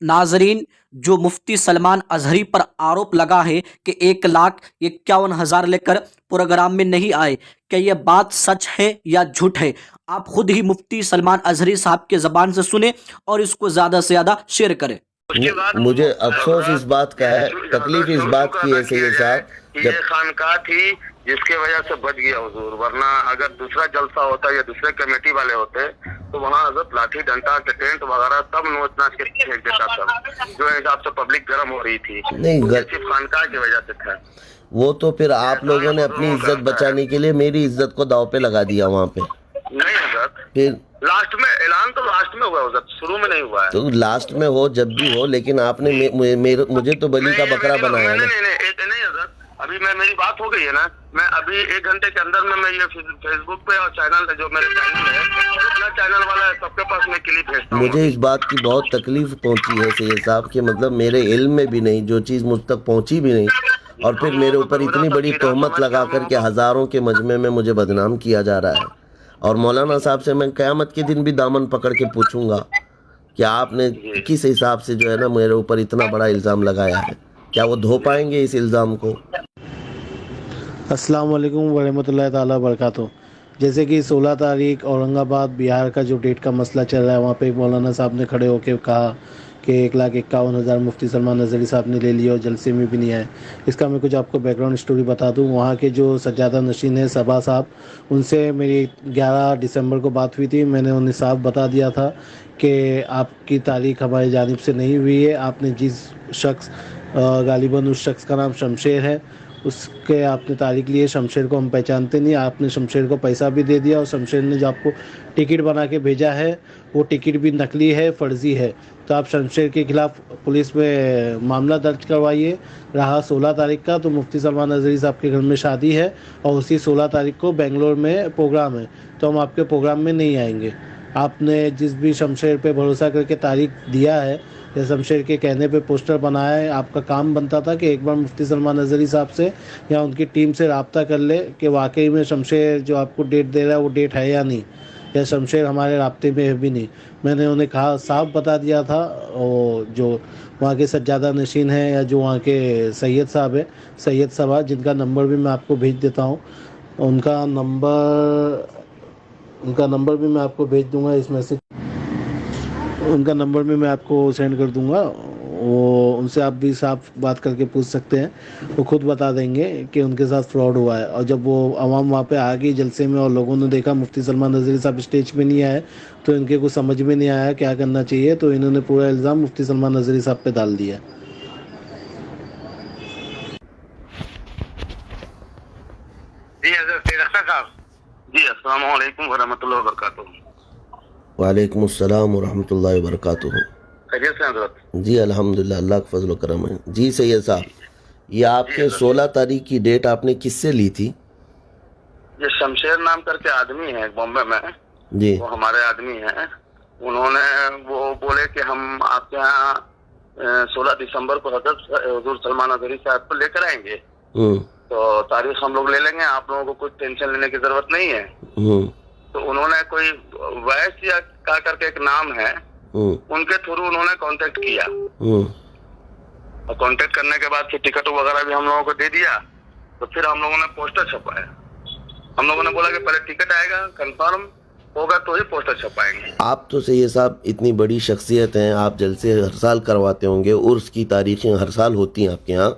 नाजरीन, जो मुफ्ती सलमान अजहरी पर आरोप लगा है कि 1,51,000 लेकर प्रोग्राम में नहीं आए, क्या यह बात सच है या झूठ है? आप खुद ही मुफ्ती सलमान अजहरी साहब के ज़बान से सुने और इसको ज़्यादा से ज़्यादा शेयर करें। मुझे अफसोस इस बात का है, तकलीफ इस बात की है सैयद साहब, ये खानका थी जिसके वजह से बच गया हुजूर, वरना अगर दूसरा जलसा होता या दूसरे कमेटी वाले होते तो वहाँ हजरत लाठी डंडा के टेंट वगैरह सब नोच नाच के फेंक देता था, जो हिसाब से पब्लिक गर्म हो रही थी। नहीं, सिर्फ खानका की वजह से था वो तो फिर आप लोगों ने अपनी इज्जत बचाने के लिए मेरी इज्जत को दांव पे लगा दिया वहाँ पे। नहीं हजरत, फिर लास्ट में ऐलान तो लास्ट में हुआ हजरत, शुरू में नहीं हुआ है। तो लास्ट में हो जब भी हो, लेकिन आपने मुझे तो बलि का बकरा बनाया ना। नहीं हजरत, अभी मेरी बात हो गई है ना, मैं अभी 1 घंटे के अंदर में मैं ये फेसबुक पे और चैनल जो मेरे चैनल है, जितना चैनल वाला है सबके पास मैं क्लिप भेजता हूँ। मुझे इस बात की बहुत तकलीफ पहुंची है सैयद साहब कि मतलब मेरे इल्म में भी नहीं, जो चीज़ मुझ तक पहुंची भी नहीं, और फिर मेरे ऊपर इतनी बड़ी तोहमत लगा कर के हज़ारों के मजमे में मुझे बदनाम किया जा रहा है। और मौलाना साहब से मैं क़यामत के दिन भी दामन पकड़ के पूछूंगा कि आपने किस हिसाब से जो है ना मेरे ऊपर इतना बड़ा इल्ज़ाम लगाया है, क्या वो धो पाएंगे इस इल्ज़ाम को? अस्सलाम वालेकुम वरहमतुल्लाहि ताला बरकातुहू। जैसे कि 16 तारीख औरंगाबाद बिहार का जो डेट का मसला चल रहा है, वहाँ पे मौलाना साहब ने खड़े होकर कहा कि 1,51,000 मुफ्ती सलमान अजहरी साहब ने ले लिया और जलसे में भी नहीं आए। इसका मैं कुछ आपको बैकग्राउंड स्टोरी बता दूं। वहाँ के जो सज्जादा नशीन है सबा साहब, उनसे मेरी 11 दिसंबर को बात हुई थी। मैंने उन्हें साफ बता दिया था कि आपकी तारीख हमारी जानिब से नहीं हुई है। आपने जिस शख्स, गालिबन उस शख्स का नाम शमशेर है, उसके आपने तारीख ली है। शमशेर को हम पहचानते नहीं। आपने शमशेर को पैसा भी दे दिया और शमशेर ने जो आपको टिकट बना के भेजा है वो टिकट भी नकली है, फ़र्ज़ी है। तो आप शमशेर के ख़िलाफ़ पुलिस में मामला दर्ज करवाइए। रहा 16 तारीख का, तो मुफ्ती सलमान अजहरी साहब के घर में शादी है और उसी 16 तारीख को बेंगलोर में प्रोग्राम है, तो हम आपके प्रोग्राम में नहीं आएंगे। आपने जिस भी शमशेर पे भरोसा करके तारीख दिया है या शमशेर के कहने पे पोस्टर बनाया है, आपका काम बनता था कि एक बार मुफ्ती सलमान अजहरी साहब से या उनकी टीम से रब्ता कर ले कि वाकई में शमशेर जो आपको डेट दे रहा है वो डेट है या नहीं, या शमशेर हमारे राब्ते में है भी नहीं। मैंने उन्हें कहा, साफ बता दिया था। और जो वहाँ के सज्जादा नशीन हैं या जो वहाँ के सैयद साहब है, सैयद साहब, जिनका नंबर भी मैं आपको भेज देता हूँ, उनका नंबर भी मैं आपको भेज दूँगा इस मैसेज, उनका नंबर भी मैं आपको सेंड कर दूंगा। वो उनसे आप भी साफ बात करके पूछ सकते हैं, वो खुद बता देंगे कि उनके साथ फ्रॉड हुआ है। और जब वो आवाम वहाँ पे आ गई जलसे में और लोगों ने देखा मुफ्ती सलमान अजहरी साहब स्टेज पे नहीं आए, तो इनके कुछ समझ में नहीं आया क्या करना चाहिए, तो इन्होंने पूरा इल्ज़ाम मुफ्ती सलमान अजहरी साहब पे डाल दिया। जी अस्सलाम वालेकुम वरहमतुल्लाहि वबरकातुहू। वालेकुम अस्सलाम वरहमतुल्लाहि वबरकातुहू। खैरियत से हजरत? जी अल्हम्दुलिल्लाह, अल्लाह का फजल करम है। जी सैयद साहब, ये आपके 16 तारीख की डेट आपने किससे ली थी? ये शमशेर नाम करके आदमी है बॉम्बे में जी, वो हमारे आदमी हैं। उन्होंने वो बोले कि हम आपके यहाँ 16 दिसंबर को हजरत हुजूर सलमान अजहरी साहब को लेकर आएंगे, तो तारीख हम लोग ले लेंगे, आप लोगों को कुछ टेंशन लेने की जरूरत नहीं है। तो उन्होंने कोई वैस या का करके एक नाम है, उनके थ्रू उन्होंने कांटेक्ट किया और कांटेक्ट करने के बाद फिर टिकट वगैरह भी हम लोगों को दे दिया। तो फिर हम लोगों ने पोस्टर छपाया। हम लोगों ने बोला कि पहले टिकट आएगा, कंफर्म होगा तो ही पोस्टर छपाएंगे। आप तो सैयद साहब इतनी बड़ी शख्सियत हैं, आप जलसे हर साल करवाते होंगे, उर्स की तारीखें हर साल होती हैं आपके यहाँ।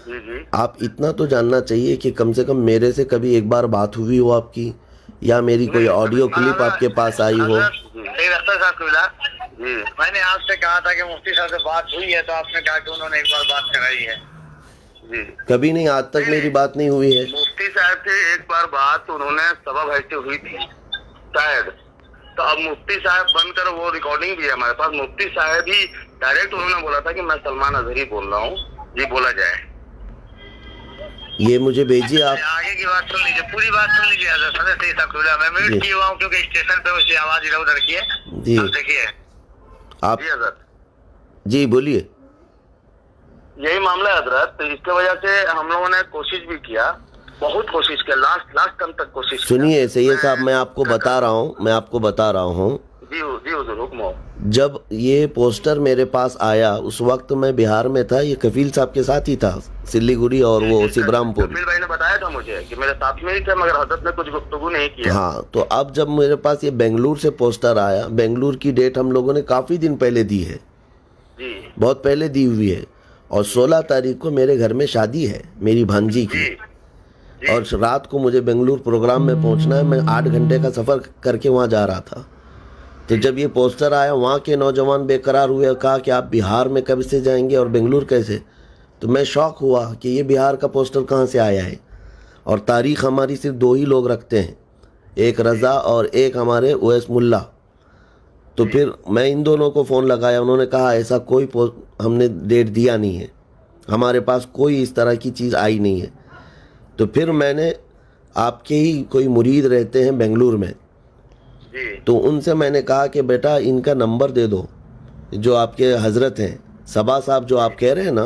जी। आप इतना तो जानना चाहिए कि कम से कम मेरे से कभी एक बार बात हुई हो आपकी, या मेरी कोई ऑडियो क्लिप आपके पास आई हो। जी, मैंने आपसे कहा था कि मुफ्ती साहब से बात हुई है, तो आपने कहा कि उन्होंने एक बार बात कराई है। जी, कभी नहीं, आज तक मेरी बात नहीं हुई है। मुफ्ती साहब से एक बार बात उन्होंने सबब ऐसे हुई थी शायद, तो अब मुफ्ती साहब बनकर वो रिकॉर्डिंग भी है हमारे पास। मुफ्ती साहब ही डायरेक्ट उन्होंने बोला था कि मैं सलमान अजहरी बोल रहा हूँ, जी बोला जाए। ये मुझे भेजिए आप। आगे की बात सुन लीजिए, पूरी बात सुन लीजिए। मैं म्यूट किया हुआ हूँ क्योंकि स्टेशन पे उसकी आवाज इधर उधर की है। जी देखिए आप। जी हजरत, जी बोलिए। यही मामला है हजरत। तो इसके वजह से हम लोगों ने कोशिश भी किया, बहुत कोशिश किया, लास्ट टर्म तक कोशिश। सुनिए सैयद साहब, मैं आपको बता रहा हूँ जी हुजूर, हुक्म हो। जब ये पोस्टर मेरे पास आया उस वक्त मैं बिहार में था, ये कफील साहब के साथ ही था, सिल्लीगुड़ी और वो शिवरामपुर। कफील भाई ने बताया था मुझे कि मेरे साथ में ही थे, मगर हजरत ने कुछ गुफ्तगू नहीं किया। हाँ, तो अब जब मेरे पास ये बेंगलुरु से पोस्टर आया, बेंगलुरु की डेट हम लोगों ने काफ़ी दिन पहले दी है, जी बहुत पहले दी हुई है, और 16 तारीख को मेरे घर में शादी है मेरी भांजी की, जी और रात को मुझे बेंगलुरु प्रोग्राम में पहुंचना है। मैं 8 घंटे का सफ़र करके वहाँ जा रहा था। तो जब ये पोस्टर आया, वहाँ के नौजवान बेकरार हुए और कहा कि आप बिहार में कब से जाएंगे और बेंगलुरु कैसे। तो मैं शौक हुआ कि ये बिहार का पोस्टर कहाँ से आया है, और तारीख़ हमारी सिर्फ 2 ही लोग रखते हैं, एक रज़ा और एक हमारे ओएस मुल्ला। तो फिर मैं इन दोनों को फ़ोन लगाया, उन्होंने कहा ऐसा कोई हमने डेट दिया नहीं है, हमारे पास कोई इस तरह की चीज़ आई नहीं है। तो फिर मैंने, आपके ही कोई मुरीद रहते हैं बेंगलुरु में, जी तो उनसे मैंने कहा कि बेटा इनका नंबर दे दो, जो आपके हजरत हैं सबा साहब जो आप कह रहे हैं ना।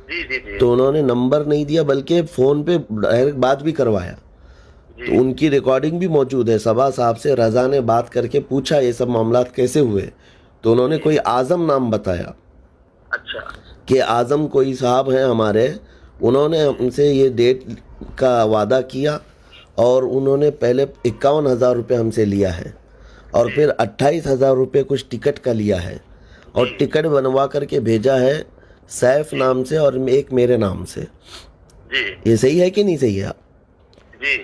जी जी जी तो उन्होंने नंबर नहीं दिया, बल्कि फ़ोन पे डायरेक्ट बात भी करवाया। तो उनकी रिकॉर्डिंग भी मौजूद है। सबा साहब से रज़ा ने बात करके पूछा ये सब मामलात कैसे हुए, तो उन्होंने कोई आज़म नाम बताया अच्छा कि आज़म कोई साहब हैं हमारे, उन्होंने हमसे ये डेट का वादा किया, और उन्होंने पहले 51,000 रुपये हमसे लिया है, और फिर 28,000 रुपये कुछ टिकट का लिया है, और टिकट बनवा करके भेजा है सैफ नाम से और एक मेरे नाम से। जी ये सही है कि नहीं सही है? जी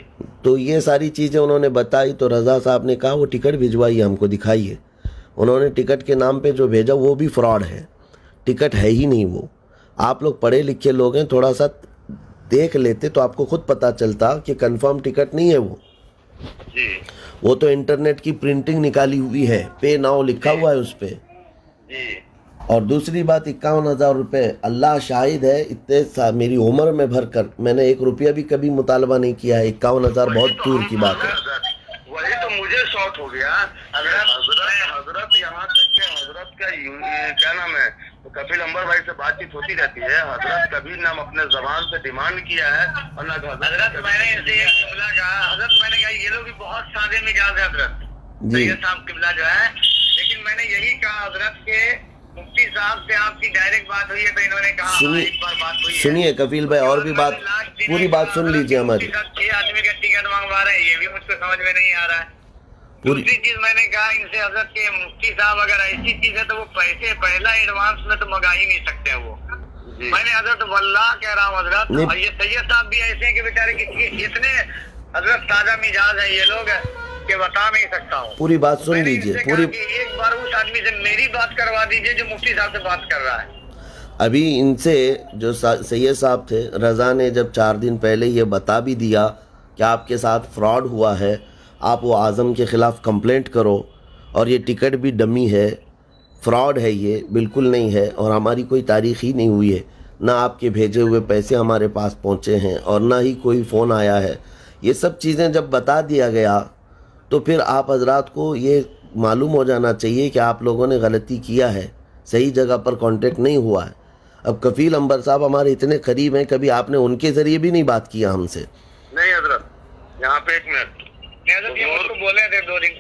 तो ये सारी चीज़ें उन्होंने बताई। तो रज़ा साहब ने कहा वो टिकट भिजवाइए, हमको दिखाइए। उन्होंने टिकट के नाम पे जो भेजा वो भी फ्रॉड है, टिकट है ही नहीं वो। आप लोग पढ़े लिखे लोग हैं, थोड़ा सा देख लेते तो आपको खुद पता चलता कि कंफर्म टिकट नहीं है वो। जी वो तो इंटरनेट की प्रिंटिंग निकाली हुई है, पे नाउ लिखा हुआ है उस पर। जी और दूसरी बात, 51,000 रुपये, अल्लाह शाहिद है, इतने मेरी उम्र में भर कर मैंने 1 रुपया भी कभी मुतालबा नहीं किया है। 51,000 बहुत दूर की बात है। वही तो मुझे शौक हो गया। हजरत यहाँ तक के हजरत का क्या नाम है, तो कपिल अंबर भाई से बातचीत होती रहती है, हजरत कभी ना अपने जबान से डिमांड किया है और ना हजरत मैंने इनसे एक किबला कहा, हजरत मैंने कहा ये लोग भी बहुत सादे मिजाज है हजरत जी साहब किबला जो है, लेकिन मैंने यही कहा हजरत के मुफ्ती साहब से आपकी डायरेक्ट बात हुई है, तो इन्होंने कहा हाँ, एक बार बात हुई है। सुनिए कपिल भाई, और भी बात, पूरी बात सुन लीजिए हमारी। 6 आदमी का टिकट मंगवा रहे हैं, ये भी मुझको समझ में नहीं आ रहा है। दूसरी चीज मैंने कहा इनसे, हजरत के मुफ्ती साहब अगर ऐसी चीज है तो वो पैसे पहला एडवांस में तो मंगा ही नहीं सकते हैं वो। मैंने हजरत वल्लाह कह रहा हूँ हजरत, और ये सैयद साहब भी ऐसे हैं कि बेचारे इतने हजरत ताजा मिजाज है ये लोग कि बता नहीं सकता हूँ। पूरी बात सुन लीजिए, पूरी। एक बार उस आदमी से मेरी बात करवा दीजिए जो मुफ्ती साहब से बात कर रहा है। अभी इनसे जो सैयद साहब थे, रज़ा ने जब 4 दिन पहले ये बता भी दिया कि आपके साथ फ्रॉड हुआ है, आप वो आज़म के ख़िलाफ़ कंप्लेंट करो, और ये टिकट भी डमी है, फ्रॉड है, ये बिल्कुल नहीं है, और हमारी कोई तारीख़ ही नहीं हुई है, ना आपके भेजे हुए पैसे हमारे पास पहुँचे हैं, और ना ही कोई फ़ोन आया है। ये सब चीज़ें जब बता दिया गया तो फिर आप हजरात को ये मालूम हो जाना चाहिए कि आप लोगों ने गलती किया है, सही जगह पर कांटेक्ट नहीं हुआ है। अब कफील अंबर साहब हमारे इतने करीब हैं, कभी आपने उनके ज़रिए भी नहीं बात किया हमसे? नहीं हजरत, यहाँ पे 1 मिनट बोले थे, 2 दिन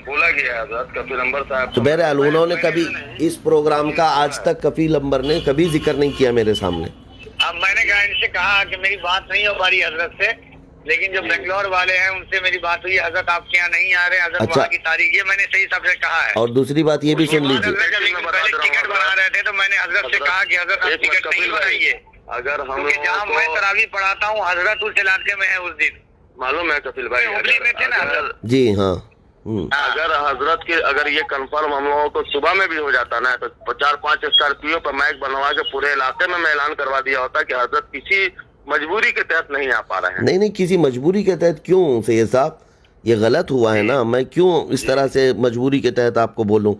बोला गया हजरत कफील अंबर साहब। तो बहरहाल उन्होंने कभी इस प्रोग्राम का आज तक कफील अंबर ने कभी जिक्र नहीं किया मेरे सामने। अब मैंने कहा इनसे कहा कि मेरी बात नहीं हो पा रही हजरत से, लेकिन जो बेंगलोर वाले हैं उनसे मेरी बात हुई, हजरत आपके यहाँ नहीं आ रहे हजरत, अच्छा। वहाँ की तारीख ये मैंने सही सबसे कहा है। और दूसरी बात ये भी सुन लीजिए, पहले टिकट बना रहे थे तो मैंने हजरत से कहा कि हजरत आप टिकट नहीं बनाइए, अगर हम जहाँ मैं तरावी पढ़ाता हूँ हजरत उस इलाके में है उस दिन, मालूम है कपिल भाई, हुबली में थे ना जी हाँ। अगर हजरत के अगर ये कंफर्म हम लोगों को सुबह में भी हो जाता ना, तो 4-5 स्कॉर्पियो पर माइक बनवा के पूरे इलाके में मैं ऐलान करवा दिया होता कि हजरत किसी मजबूरी के तहत नहीं आ पा रहे हैं। नहीं, किसी मजबूरी के तहत क्यों सैयद साहब, ये गलत हुआ है ना, मैं क्यों इस तरह से मजबूरी के तहत आपको बोलूं।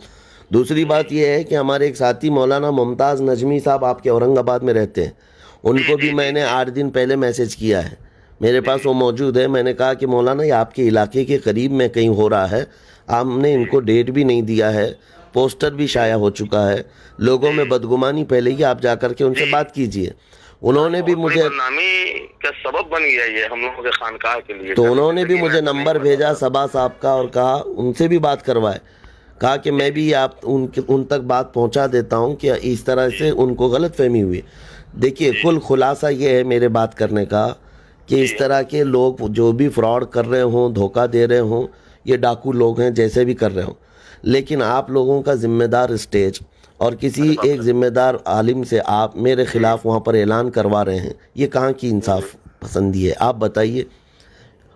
दूसरी बात ये है कि हमारे एक साथी मौलाना मुमताज़ नजमी साहब आपके औरंगाबाद में रहते हैं, उनको भी मैंने 8 दिन पहले मैसेज किया है, मेरे पास वो मौजूद है। मैंने कहा कि मौलाना ये आपके इलाके के करीब में कहीं हो रहा है, आपने इनको डेट भी नहीं दिया है, पोस्टर भी शाया हो चुका है, लोगों में बदगुमानी फैलेगी, आप जाकर के उनसे बात कीजिए। उन्होंने भी मुझे बदनामी का सबब बन गया ये हम लोगों के खानकाह के लिए। तो उन्होंने भी मुझे नंबर भेजा सबा साहब का और कहा उनसे भी बात करवाए। कहा कि मैं भी आप उन तक बात पहुंचा देता हूं कि इस तरह से उनको गलतफहमी हुई। देखिए कुल खुलासा ये है मेरे बात करने का कि इस तरह के लोग जो भी फ्रॉड कर रहे हों, धोखा दे रहे हों, ये डाकू लोग हैं जैसे भी कर रहे हों, लेकिन आप लोगों का जिम्मेदार स्टेज और किसी एक जिम्मेदार आलिम से आप मेरे ख़िलाफ़ वहाँ पर ऐलान करवा रहे हैं, ये कहाँ की इंसाफ पसंदी है आप बताइए।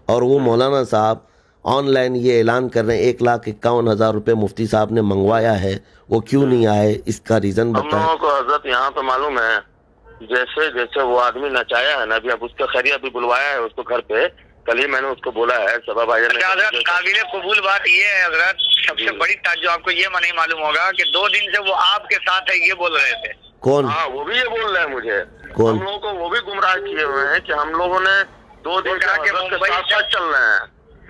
और वो मौलाना साहब ऑनलाइन ये ऐलान कर रहे हैं 1,51,000 रुपये मुफ्ती साहब ने मंगवाया है, वो क्यों नहीं आए, इसका रीज़न हम बताएं। लोगों को हजरत यहाँ पे मालूम है, जैसे जैसे वो आदमी नचाया है ना, अभी अब उसका खैरिया अभी बुलवाया है उसको घर पे, कल ही मैंने उसको बोला है सभा भाई ने। काबिल कबूल बात ये है हजरत, सबसे बड़ी ताज्जुब आपको ये नहीं मालूम होगा कि 2 दिन से वो आपके साथ है ये बोल रहे थे। कौन? हाँ वो भी ये बोल रहे हैं मुझे। कौन? हम लोगों को वो भी गुमराह किए हुए हैं कि हम लोगों ने 2 दिन से हजरत के साथ साथ चल रहे हैं।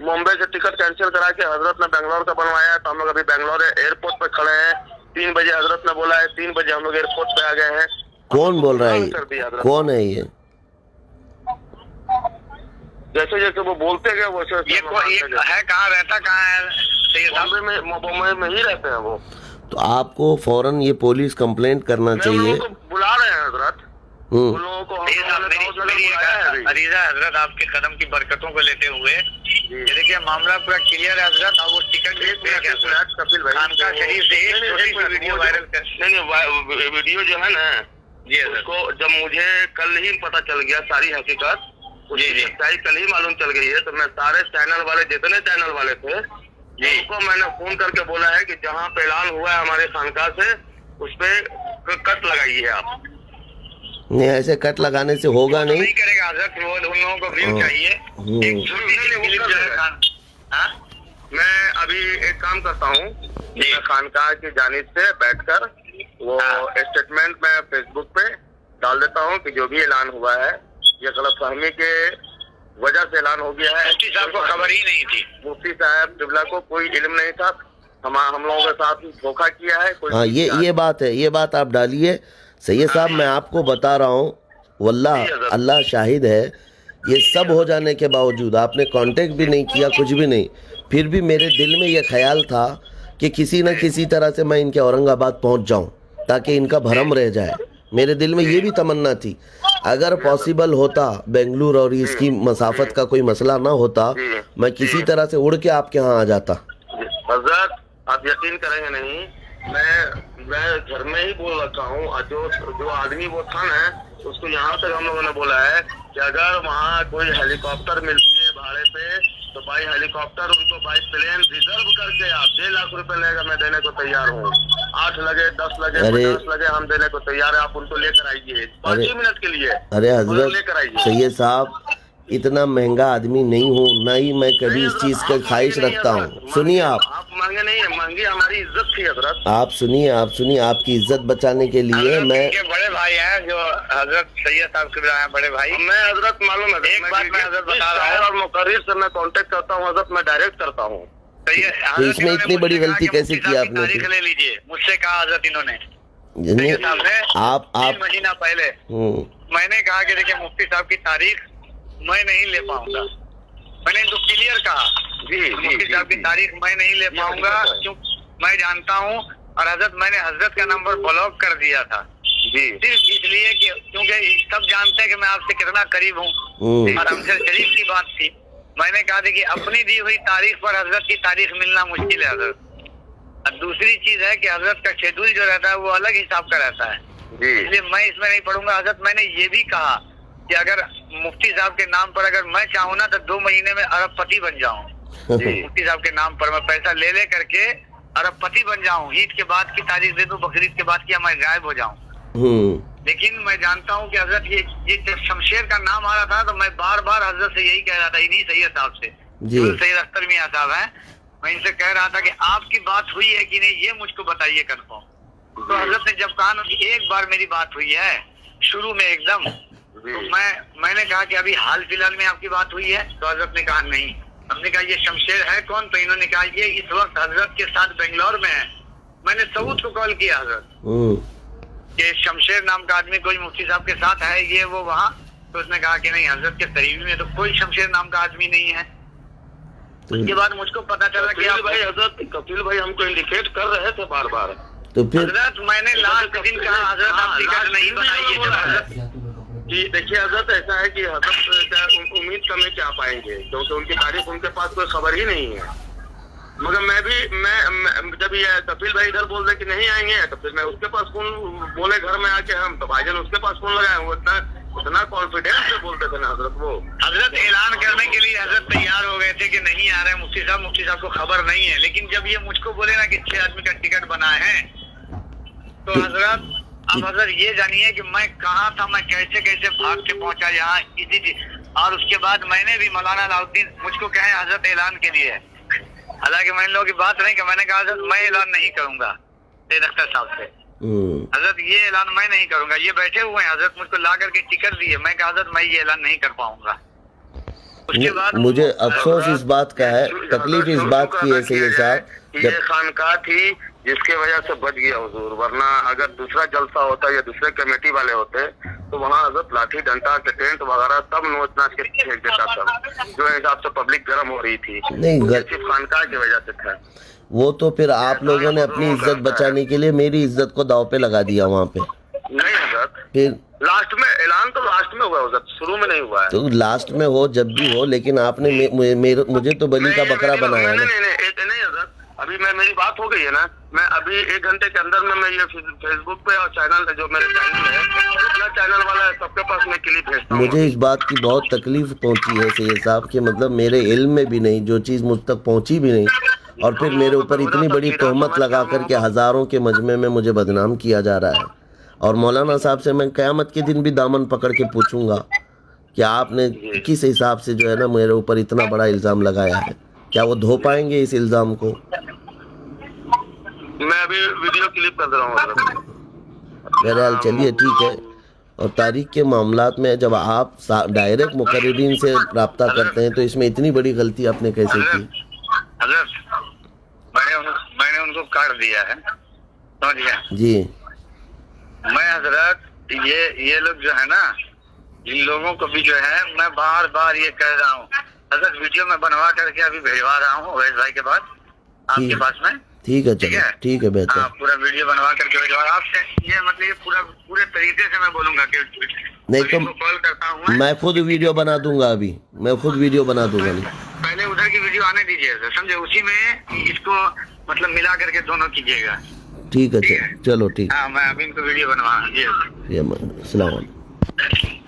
मुंबई से टिकट कैंसिल करा के हजरत ने बेंगलोर का बनवाया है, तो हम लोग अभी बेंगलोर एयरपोर्ट पे खड़े हैं। 3 बजे हजरत ने बोला है, 3 बजे हम लोग एयरपोर्ट पे आ गए हैं। कौन बोल रहा है? कौन है ये? जैसे जैसे वो बोलते गए वैसे ये है, कहाँ रहता कहाँ है? मुंबई में ही रहते हैं वो। तो आपको फौरन ये पुलिस कंप्लेंट करना चाहिए। बुला रहे हैं हजरत उन लोगों को। अरीजा हजरत आपके कदम की बरकतों को लेते हुए देखिए मामला पूरा क्लियर है हजरत। और वो टिकट कपिल भाई खानका शरीफ से एक छोटी सी वीडियो वायरल कर, नहीं वीडियो जो है ना जी, उसको जब मुझे कल ही पता चल गया सारी हकीकत, उसकी सच्चाई कल ही मालूम चल गई है, तो मैं सारे चैनल वाले जितने चैनल वाले थे उनको मैंने फोन करके बोला है कि जहाँ पे ऐलान हुआ है हमारे खानका से उस पे कट लगाइए आप। नहीं ऐसे कट लगाने से होगा नहीं करेगा हजरत, वो उन लोगों को व्यू चाहिए। मैं अभी एक काम करता हूँ, मैं खानका की जानिब से बैठकर वो स्टेटमेंट में फेसबुक पे डाल देता हूँ कि जो भी ऐलान हुआ है ये गलतफहमी के वजह से ऐलान हो गया है। मुफ्ती साहब को खबर ही नहीं थी, मुफ्ती साहब किबला को कोई इल्म नहीं था, हम लोगों के साथ धोखा किया है। हाँ ये बात है, ये बात आप डालिए। सैयद साहब मैं आपको बता रहा हूँ, वल्लाह अल्लाह शाहिद है, ये सब हो जाने के बावजूद आपने कांटेक्ट भी नहीं किया, कुछ भी नहीं, फिर भी मेरे दिल में ये ख्याल था कि किसी न किसी तरह से मैं इनके औरंगाबाद पहुँच जाऊँ ताकि इनका भरम रह जाए। मेरे दिल में ये भी तमन्ना थी, अगर पॉसिबल होता बेंगलुरु और इसकी मसाफत का कोई मसला ना होता, मैं किसी तरह से उड़ के आपके यहाँ आ जाता। हज़रत आप यकीन करेंगे नहीं, मैं घर में ही बोल रखा हूँ। जो आदमी वो था ना, उसको यहाँ तक हम लोगों ने बोला है कि अगर वहाँ कोई हेलीकॉप्टर मिलती है भाड़े पे तो बाई हेलीकॉप्टर उनको बाई प्लेन रिजर्व करके आप 1.5 लाख रुपए लेगा, मैं देने को तैयार हूँ। 8 लगे 10 लगे 50 लगे हम देने को तैयार है, आप उनको लेकर आइए 5 मिनट के लिए। अरे हजरत सैयद साहब इतना महंगा आदमी नहीं हूँ, ना ही मैं कभी इस चीज का ख्वाहिश रखता हूँ। सुनिए आप महंगे नहीं है, महंगी हमारी इज्जत थी हजरत। आप सुनिए आपकी इज्जत बचाने के लिए मैं बड़े भाई हैं जो हजरत सैयद साहब के हैं, बड़े भाई। मैं हजरत मालूम है, एक बात मैं हजरत बता रहा हूँ, और मुकर्रिर से मैं कांटेक्ट करता हूँ हजरत, मैं डायरेक्ट करता हूँ। तो इसमें इतनी बड़ी गलती कैसे की आपने? तारीख ले लीजिए, मुझसे कहा हजरत इन्होंने आप 3 महीना पहले मैंने कहा कि देखिए मुफ्ती साहब की तारीख मैं नहीं ले पाऊंगा, मैंने इनको क्लियर कहा मुफ्ती साहब की तारीख मैं नहीं ले पाऊंगा, क्योंकि मैं जानता हूँ। और हजरत मैंने हजरत का नंबर ब्लॉक कर दिया था सिर्फ इसलिए कि क्योंकि सब जानते हैं कि मैं आपसे कितना करीब हूँ और हमसे शरीफ की बात थी। मैंने कहा था कि अपनी दी हुई तारीख पर हजरत की तारीख मिलना मुश्किल है हजरत। और दूसरी चीज है कि हजरत का शेड्यूल जो रहता है वो अलग हिसाब का रहता है, इसलिए मैं इसमें नहीं पढ़ूंगा। हजरत मैंने ये भी कहा कि अगर मुफ्ती साहब के नाम पर अगर मैं चाहूँ ना तो 2 महीने में अरबपति बन जाऊँ। मुफ्ती साहब के नाम पर मैं पैसा ले करके अरबपति बन जाऊँ, ईद के बाद की तारीख दे दूं, बकरीद के बाद की मैं गायब हो जाऊँ। लेकिन मैं जानता हूँ कि हजरत ये जब शमशेर का नाम आ रहा था तो मैं बार बार हजरत से यही कह रहा था, इन्हीं सैयद साहब से, सैयद अख्तर मियां साहब हैं, मैं इनसे कह रहा था कि आपकी बात हुई है कि नहीं ये मुझको बताइए कंफर्म। तो हजरत ने जब कहा कि एक बार मेरी बात हुई है शुरू में एकदम, तो मैंने कहा कि अभी हाल फिलहाल में आपकी बात हुई है, तो हजरत ने कहा नहीं। हमने कहा ये शमशेर है कौन, तो इन्होंने कहा ये इस वक्त हजरत के साथ बेंगलोर में है। मैंने सऊद को कॉल किया हजरत कि शमशेर नाम का आदमी कोई मुफ्ती साहब के साथ है ये वो वहाँ, तो उसने कहा कि नहीं हजरत के करीबी में तो कोई शमशेर नाम का आदमी नहीं है। उसके बाद मुझको पता चला कि आप भाई हजरत कपिल भाई हमको इंडिकेट कर रहे थे बार बार। तो फिर हजरत मैंने लास्ट दिन कहा हजरत आप टिकट नहीं बनाइए। कि देखिए हजरत ऐसा है कि हजरत उम्मीद करने क्या पाएंगे, क्योंकि उनकी तारीख उनके पास कोई खबर ही नहीं है। मगर मैं जब ये कपिल भाई इधर बोल रहे कि नहीं आएंगे, तो फिर मैं उसके पास फोन बोले घर में आके, हम तो भाईजान उसके पास फोन लगाए, वो उतना कॉन्फिडेंस से बोलते थे ना हजरत। वो हजरत ऐलान करने के लिए हजरत तैयार हो गए थे कि नहीं आ रहे हैं मुफ्ती साहब को खबर नहीं है। लेकिन जब ये मुझको बोले ना कि 6 आदमी का टिकट बना है, तो हजरत अब हजरत ये जानिए कि मैं कहाँ था, मैं कैसे कैसे भाग के पहुंचा यहाँ इसी। और उसके बाद मैंने भी मौलाना अलाउद्दीन मुझको कहे हजरत ऐलान के लिए, हालांकि मैंने लोगों की बात नहीं की, मैंने कहा हजरत मैं ऐलान नहीं करूंगा अख्तर साहब से, हजरत ये ऐलान मैं नहीं करूंगा। ये बैठे हुए हैं हजरत, मुझको ला करके टिकट दिए, मैं कहा हजरत मैं ये ऐलान नहीं कर पाऊंगा। उसके बाद मुझे अफसोस इस बात का है, तकलीफ इस बात की है सैयद साहब, ये खानकाह थी जिसके वजह से बच गया हुजूर, वरना अगर दूसरा जलसा होता या दूसरे कमेटी वाले होते तो वहाँ हजरत लाठी डंडा टेंट वगैरह सब नोच नाच के फेंक देता था, जो हिसाब से पब्लिक गर्म हो रही थी। नहीं सिर्फ खानकाह की वजह से था वो। तो फिर आप लोगों ने अपनी इज्जत बचाने के लिए मेरी इज्जत को दाव पे लगा दिया वहाँ पे। नहीं हजरत, फिर लास्ट में ऐलान तो लास्ट में हुआ हजरत, शुरू में नहीं हुआ है। तो लास्ट में हो जब भी हो, लेकिन आपने मुझे तो बलि का बकरा बनाया ना। नहीं हजरत, अभी मेरी बात हो गई है ना, मैं अभी 1 घंटे के अंदर में मैं ये फेसबुक पे और चैनल जो मेरे चैनल है, जितना चैनल वाला है सबके पास मैं क्लिप भेजता हूँ। मुझे इस बात की बहुत तकलीफ पहुंची है सैयद साहब कि मतलब मेरे इल्म में भी नहीं, जो चीज़ मुझ तक पहुंची भी नहीं, और फिर मेरे ऊपर इतनी बड़ी तोहमत लगा करके हज़ारों के मजमे में मुझे बदनाम किया जा रहा है। और मौलाना साहब से मैं क़यामत के दिन भी दामन पकड़ के पूछूंगा कि आपने किस हिसाब से जो है ना मेरे ऊपर इतना बड़ा इल्ज़ाम लगाया है, क्या वो धो पाएंगे इस इल्ज़ाम को? मैं अभी वीडियो क्लिप कर रहा हूँ। बहरहाल चलिए ठीक है। और तारीख के मामलात में जब आप डायरेक्ट मुकर्रिरीन से रब्ता करते हैं तो इसमें इतनी बड़ी गलती आपने कैसे की? मैंने उनको काट दिया है, समझ गया जी। मैं हजरत ये लोग जो है ना, इन लोगों को भी जो है मैं बार बार ये कह रहा हूँ हजरत, वीडियो में बनवा करके अभी भेजवा रहा हूँ वैस भाई के पास, आपके पास में। ठीक है, चलो ठीक है, बेहतर। हाँ, पूरा वीडियो बनवा करके भेजवा आपसे। ये मतलब ये पूरे तरीके से मैं बोलूंगा कि नहीं तो कॉल करता हूँ मैं खुद वीडियो बना दूंगा, अभी मैं खुद वीडियो बना दूंगा। नहीं पहले उधर की वीडियो आने दीजिए सर, समझे, उसी में इसको मतलब मिला करके दोनों कीजिएगा। ठीक है, चलो ठीक। हाँ, मैं अभी इनको वीडियो बनवा। जी अस्सलाम वालेकुम।